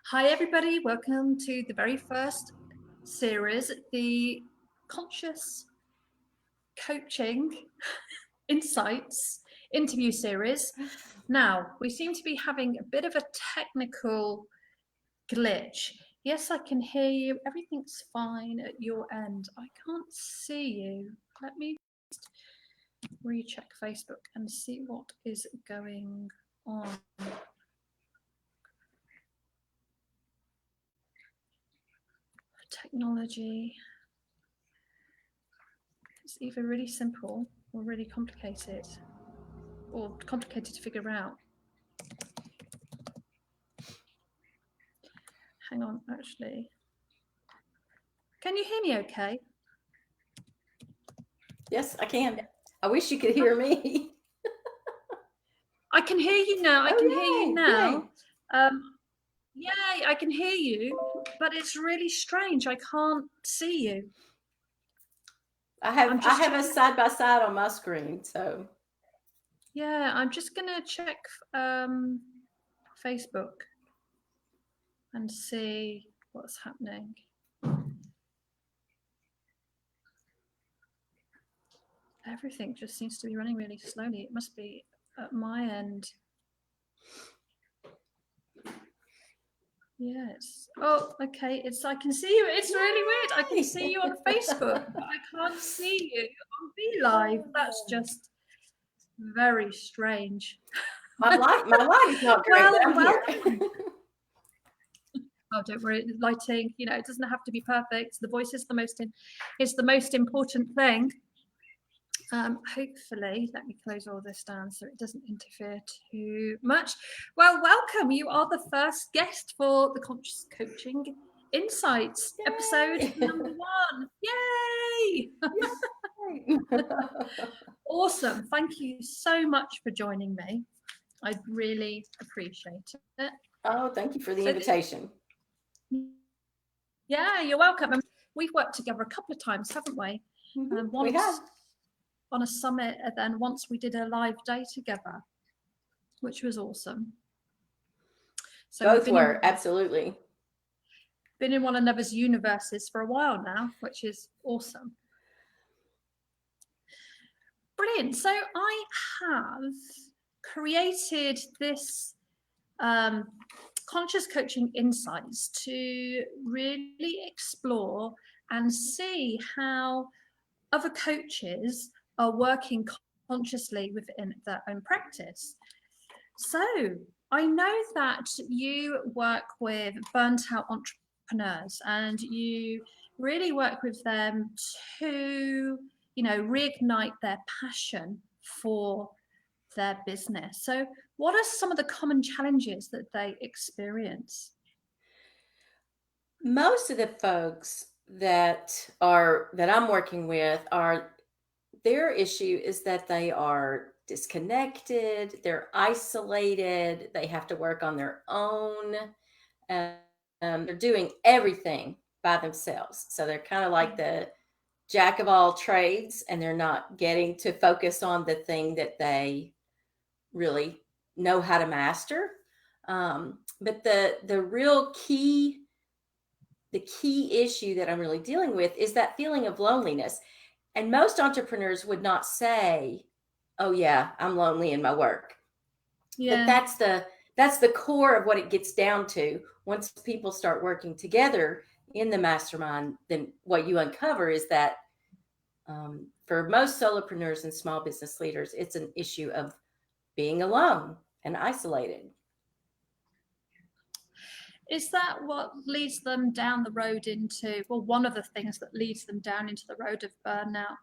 Hi, everybody. Welcome to the very first series, the Conscious Coaching Insights interview series. Now, we seem to be having a bit of a technical glitch. Yes, I can hear you. Everything's fine at your end. I can't see you. Let me recheck Facebook and see what is going on. Technology. It's either really simple or really complicated, or complicated to figure out. Hang on, actually. Can you hear me okay? Yes, I can. I wish you could hear me. I can hear you now. I can hear you now. Yay. Yay, I can hear you, but it's really strange. I can't see you. I have us side by side on my screen, so. Yeah, I'm just gonna check Facebook and see what's happening. Everything just seems to be running really slowly. It must be at my end. Yes. Oh, okay. I can see you. It's really weird. I can see you on Facebook, but I can't see you on BeLive. That's just very strange. My light is not great, Well, but I'm welcome. here. Oh, don't worry. Lighting, it doesn't have to be perfect. The voice is the most important thing. Hopefully, let me close all this down so it doesn't interfere too much. Well, welcome. You are the first guest for the Conscious Coaching Insights Yay. episode number 1. Yay! Awesome. Thank you so much for joining me. I really appreciate it. Oh, thank you for the invitation. Yeah, you're welcome. We've worked together a couple of times, haven't we? Mm-hmm. We have. On a summit, and then once we did a live day together, which was awesome. So both were, absolutely. Been in one another's universes for a while now, which is awesome. Brilliant. So I have created this Conscious Coaching Insights to really explore and see how other coaches are working consciously within their own practice. So I know that you work with burnt out entrepreneurs and you really work with them to, reignite their passion for their business. So what are some of the common challenges that they experience? Most of the folks that I'm working with their issue is that they are disconnected, they're isolated, they have to work on their own. They're doing everything by themselves. So they're kind of like the jack of all trades, and they're not getting to focus on the thing that they really know how to master. But the real key issue that I'm really dealing with is that feeling of loneliness. And most entrepreneurs would not say, "Oh yeah, I'm lonely in my work." Yeah. But that's the core of what it gets down to. Once people start working together in the mastermind, then what you uncover is that for most solopreneurs and small business leaders, it's an issue of being alone and isolated. Is that what leads them down the road into, well, one of the things that leads them down into the road of burnout?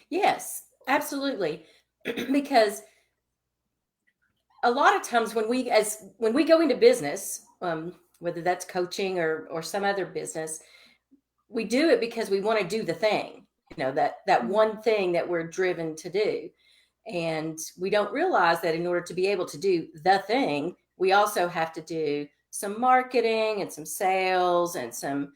Yes, absolutely. Because a lot of times when we go into business, whether that's coaching or some other business, we do it because we want to do the thing, that one thing that we're driven to do. And we don't realize that in order to be able to do the thing, we also have to do some marketing and some sales and some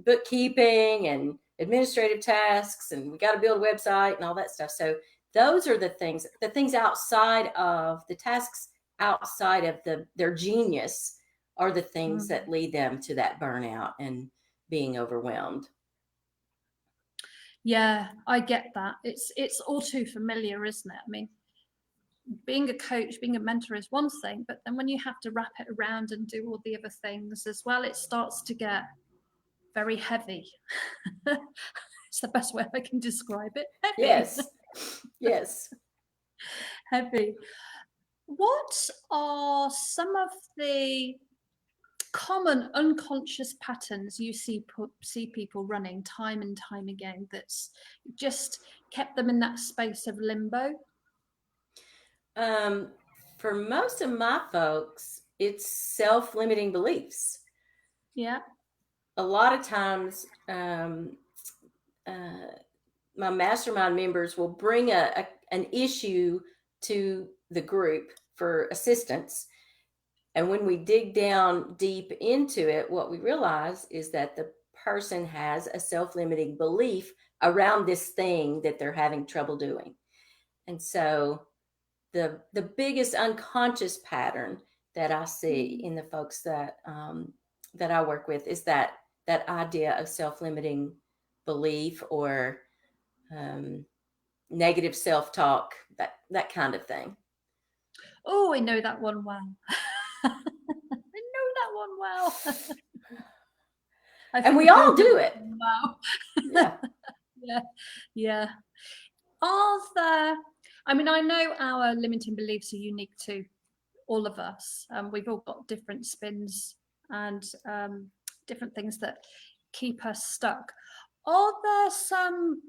bookkeeping and administrative tasks. And we got to build a website and all that stuff. So those are the things outside of the tasks, outside of their genius are the things Mm. that lead them to that burnout and being overwhelmed. Yeah, I get that. It's all too familiar, isn't it? I mean, being a coach, being a mentor is one thing, but then when you have to wrap it around and do all the other things as well, it starts to get very heavy. It's the best way I can describe it. Heavy. Yes. Yes. Heavy. What are some of the common unconscious patterns you see people running time and time again that's just kept them in that space of limbo? Um, for most of my folks, it's self-limiting beliefs. Yeah. A lot of times, uh, my mastermind members will bring an issue to the group for assistance. And when we dig down deep into it, what we realize is that the person has a self limiting belief around this thing that they're having trouble doing. And so the biggest unconscious pattern that I see Mm. in the folks that I work with is that idea of self limiting belief or um, negative self talk, that kind of thing. Oh, I know that one well. I know that one well. I And think we I know all do that it. one well. Yeah. Yeah, yeah. Are there, I mean, I know our limiting beliefs are unique to all of us. We've all got different spins and different things that keep us stuck. Are there some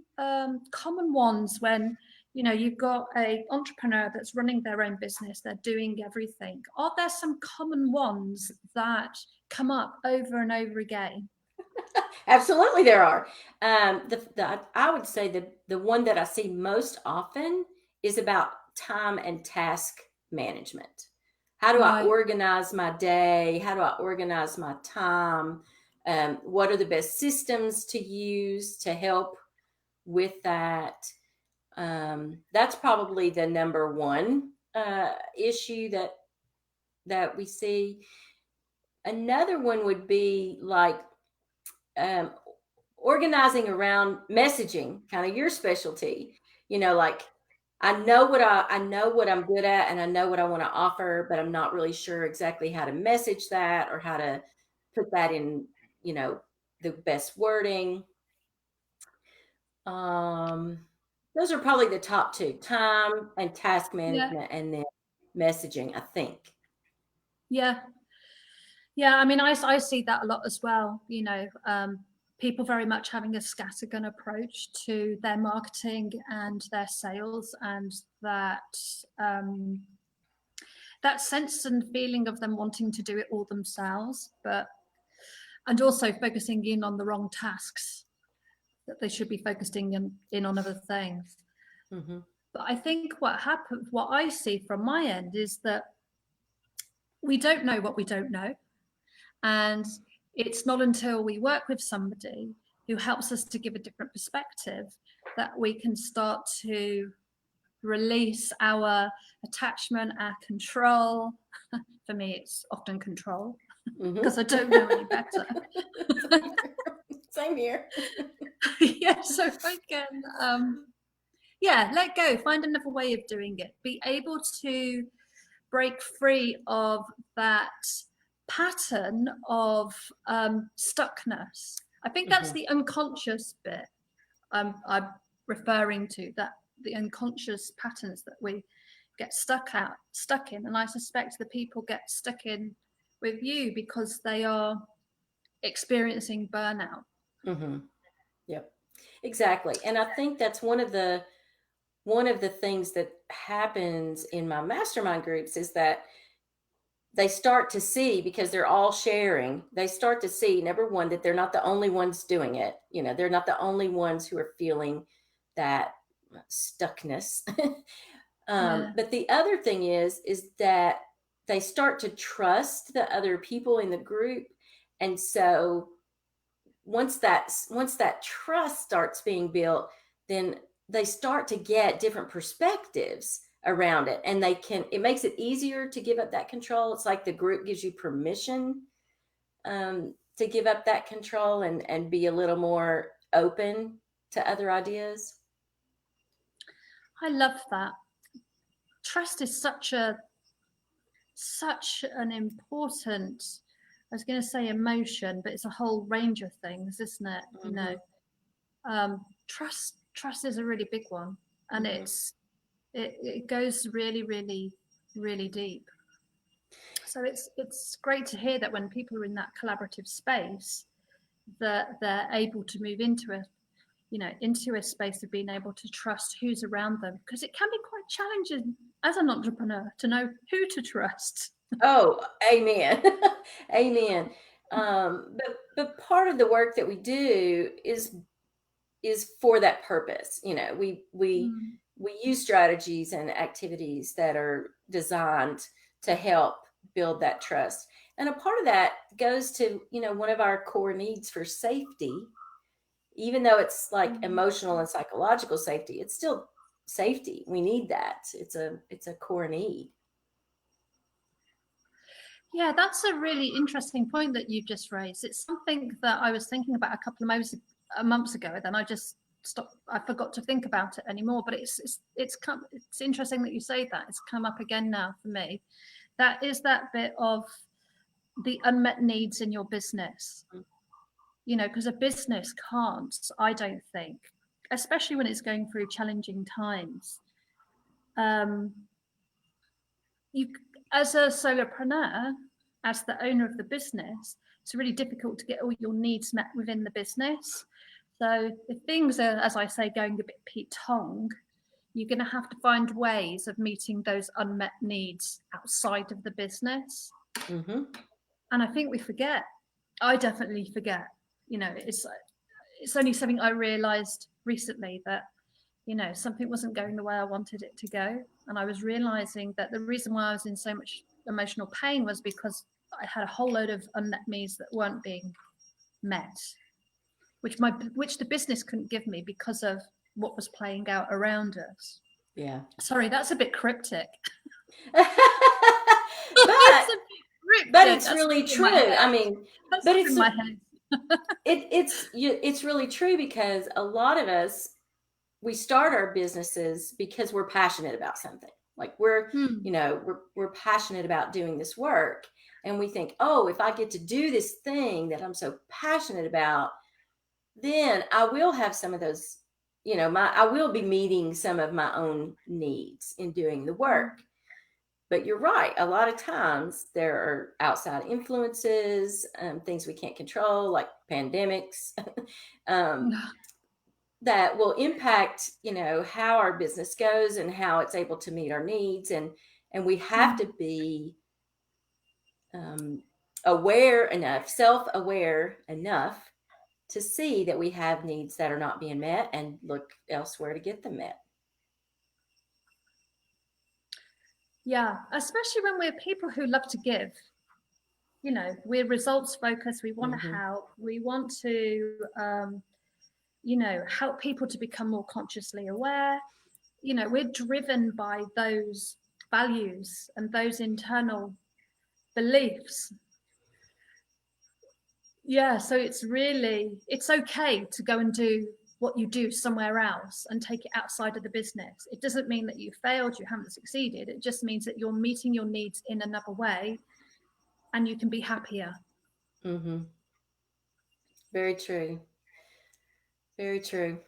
common ones when you've got a entrepreneur that's running their own business, they're doing everything? Are there some common ones that come up over and over again? Absolutely, there are. I would say the one that I see most often is about time and task management. How do I Right. organize my day? How do I organize my time? What are the best systems to use to help with that? That's probably the number one issue that we see. Another one would be like um, organizing around messaging, kind of your specialty. Like I know what I'm good at, and I know what I want to offer, but I'm not really sure exactly how to message that or how to put that in, the best wording. Um, those are probably the top two: time and task Yeah. management, and then messaging, I think. Yeah. Yeah, I mean, I see that a lot as well. People very much having a scattergun approach to their marketing and their sales, and um, that sense and feeling of them wanting to do it all themselves, and also focusing in on the wrong tasks that they should be focusing in on other things. Mm-hmm. But I think what I see from my end is that we don't know what we don't know. And it's not until we work with somebody who helps us to give a different perspective that we can start to release our attachment, our control. For me, it's often control Mm-hmm. because I don't know any better. Same here. Yeah, so I can, let go, find another way of doing it, be able to break free of that pattern of stuckness. I think that's Mm-hmm. the unconscious bit I'm referring to, that the unconscious patterns that we get stuck in. And I suspect the people get stuck in with you because they are experiencing burnout. Mm-hmm. Yep, exactly. And I think that's one of the things that happens in my mastermind groups is that they start to see, because they're all sharing, they start to see, number one, that they're not the only ones doing it. They're not the only ones who are feeling that stuckness. Yeah, But the other thing is that they start to trust the other people in the group. And so once that trust starts being built, then they start to get different perspectives around it, and it makes it easier to give up that control. It's like the group gives you permission to give up that control and be a little more open to other ideas. I love that. Trust is such an important, I was going to say emotion, but it's a whole range of things, isn't it? Mm-hmm. Trust is a really big one, and Mm-hmm. it goes really, really, really deep. So it's great to hear that when people are in that collaborative space, that they're able to move into a space of being able to trust who's around them, because it can be quite challenging as an entrepreneur to know who to trust. Oh, amen. Amen. But part of the work that we do is for that purpose. Mm. We use strategies and activities that are designed to help build that trust. And a part of that goes to, one of our core needs for safety. Even though it's like Mm. emotional and psychological safety, it's still safety. We need that. It's a core need. Yeah, that's a really interesting point that you've just raised. It's something that I was thinking about a couple of months ago, then I just stopped. I forgot to think about it anymore. But it's interesting that you say that. It's come up again now for me. That is that bit of the unmet needs in your business. Because a business can't, I don't think, especially when it's going through challenging times. Um, you, as a solopreneur, as the owner of the business, it's really difficult to get all your needs met within the business. So if things are, as I say, going a bit Pete-tong, you're going to have to find ways of meeting those unmet needs outside of the business. Mm-hmm. And I think we forget. I definitely forget. It's only something I realized recently that something wasn't going the way I wanted it to go. And I was realizing that the reason why I was in so much emotional pain was because I had a whole load of unmet needs that weren't being met, which the business couldn't give me because of what was playing out around us. Yeah. Sorry, that's a bit cryptic. but It's a bit but cryptic. it's That's really what's in my true. I head. mean, That's but what's in it's my head. it's really true, because a lot of us, we start our businesses because we're passionate about something. Like Hmm. we're passionate about doing this work, and we think, oh, if I get to do this thing that I'm so passionate about, then I will have some of those, I will be meeting some of my own needs in doing the Hmm. work. But you're right. A lot of times there are outside influences, things we can't control, like pandemics, um, that will impact, how our business goes and how it's able to meet our needs. And we have to Hmm. be aware enough, self-aware enough to see that we have needs that are not being met and look elsewhere to get them met. Yeah, especially when we're people who love to give. We're results focused. We want to Mm-hmm. help. We want to, help people to become more consciously aware. We're driven by those values and those internal beliefs. Yeah, so it's okay to go and do what you do somewhere else and take it outside of the business. It doesn't mean that you failed, you haven't succeeded. It just means that you're meeting your needs in another way and you can be happier. Mm-hmm. Very true. Very true.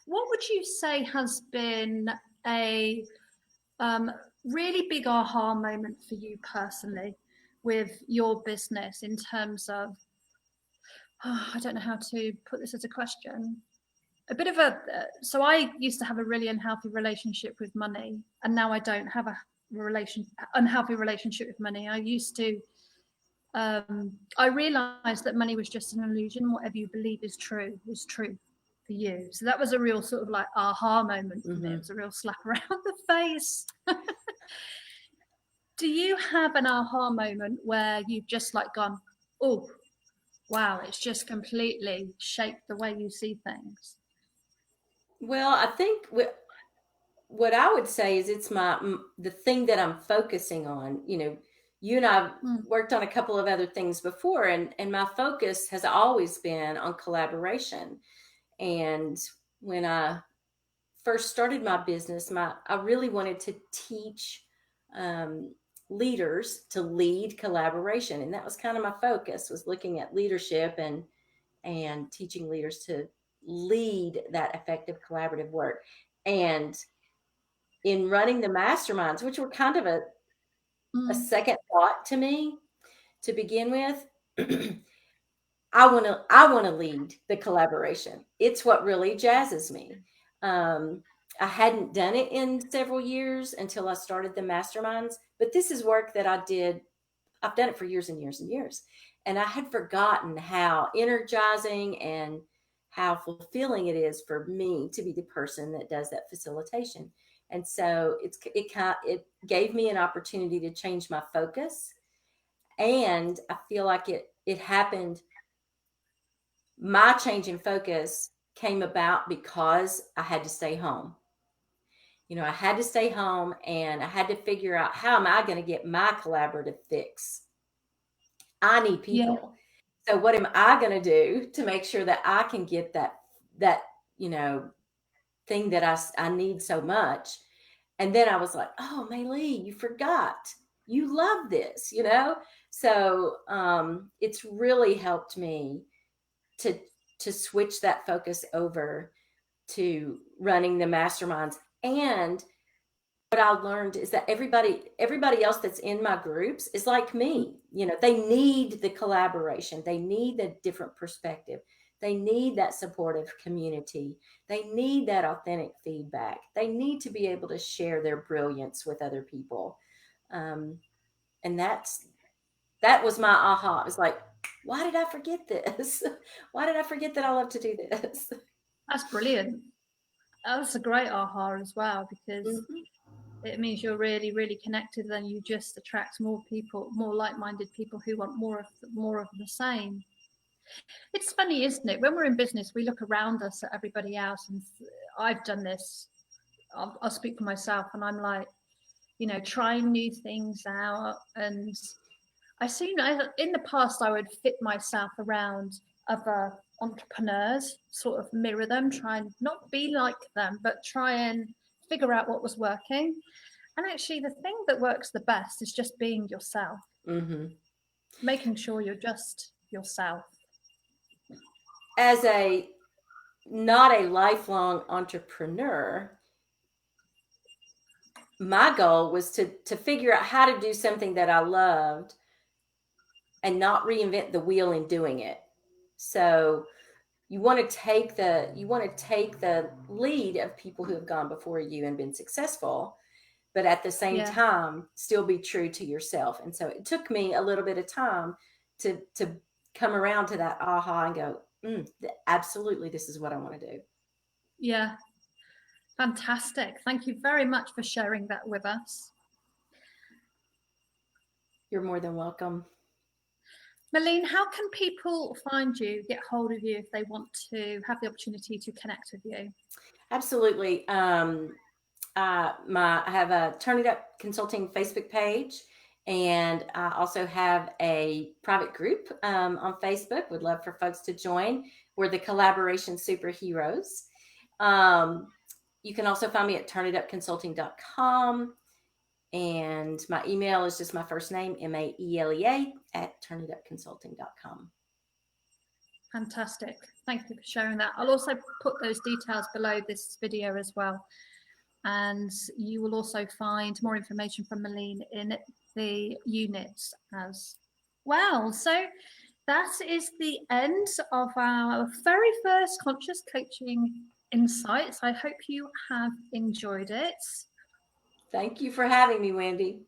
What would you say has been a really big aha moment for you personally with your business in terms of, I don't know how to put this as a question. A bit of so I used to have a really unhealthy relationship with money, and now I don't have a unhealthy relationship with money. I realized that money was just an illusion. Whatever you believe is true for you. So that was a real sort of like aha moment for me. It Mm-hmm. was a real slap around the face. Do you have an aha moment where you've just like gone, oh, wow, it's just completely shaped the way you see things? Well, I think what I would say is it's the thing that I'm focusing on. You and I Mm, worked on a couple of other things before, and my focus has always been on collaboration. And when I first started my business, I really wanted to teach um, leaders to lead collaboration, and that was kind of my focus, was looking at leadership and teaching leaders to lead that effective collaborative work. And in running the masterminds, which were kind of a mm, second thought to me to begin with, I want to lead the collaboration. It's what really jazzes me. I hadn't done it in several years until I started the masterminds, but this is work that I did. I've done it for years and years and years, and I had forgotten how energizing and how fulfilling it is for me to be the person that does that facilitation. And so it gave me an opportunity to change my focus, and I feel like it happened. My change in focus came about because I had to stay home. I had to stay home, and I had to figure out, how am I going to get my collaborative fix? I need yeah, people. So what am I going to do to make sure that I can get that you know thing that I need so much? And then I was like, oh, Maylee, you forgot. You love this. So it's really helped me to to switch that focus over to running the masterminds. And what I learned is that everybody else that's in my groups is like mm, me. They need the collaboration. They need the different perspective. They need that supportive community. They need that authentic feedback. They need to be able to share their brilliance with other people. Um, and that was my aha. It was like, why did I forget this? Why did I forget that I love to do this? that's brilliant. That's a great aha as well, because Mhm. it means you're really, really connected. Then you just attract more people, more like-minded people who want more of the same. It's funny, isn't it? When we're in business, we look around us at everybody else, and I've done this. I'll speak for myself, and I'm like, trying new things out. And I see, in the past, I would fit myself around other entrepreneurs, sort of mirror them, try and not be like them, but try and figure out what was working. And actually, the thing that works the best is just being yourself, Mhm. making sure you're just yourself. As a not a lifelong entrepreneur, my goal was to figure out how to do something that I loved and not reinvent the wheel in doing it. So you want to take the lead of people who have gone before you and been successful, but at the same Yeah, time still be true to yourself. And so it took me a little bit of time to come around to that aha and go, absolutely, this is what I want to do. yeah, fantastic. Thank you very much for sharing that with us. You're more than welcome. Malene, how can people find you, get hold of you if they want to have the opportunity to connect with you? Absolutely. I have a Turn It Up Consulting Facebook page, and I also have a private group on Facebook. Would love for folks to join. We're the Collaboration Superheroes. Um, you can also find me at turnitupconsulting.com, and my email is just my first name, Maelea, at turnitupconsulting.com. Fantastic. Thank you for sharing that. I'll also put those details below this video as well. And you will also find more information from Malene in the units as well. So that is the end of our very first Conscious Coaching Insights. I hope you have enjoyed it. Thank you for having me, Wendy.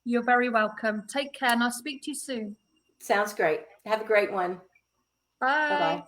You're very welcome. Take care, and I'll speak to you soon. Sounds great. Have a great one. Bye Bye. bye.